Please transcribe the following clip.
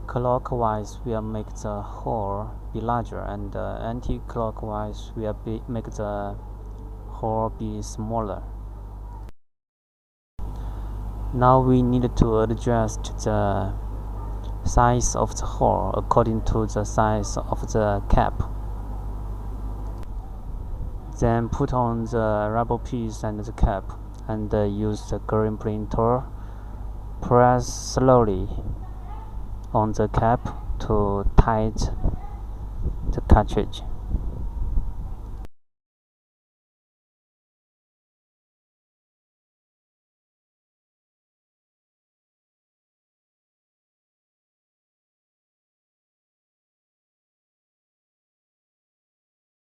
Clockwise will make the hole be larger, and anti-clockwise will make the hole be smaller. Now we need to adjust the size of the hole according to the size of the cap. Then put on the rubber piece and the cap, and use the crimping tool. Press slowly on the cap to tighten the cartridge.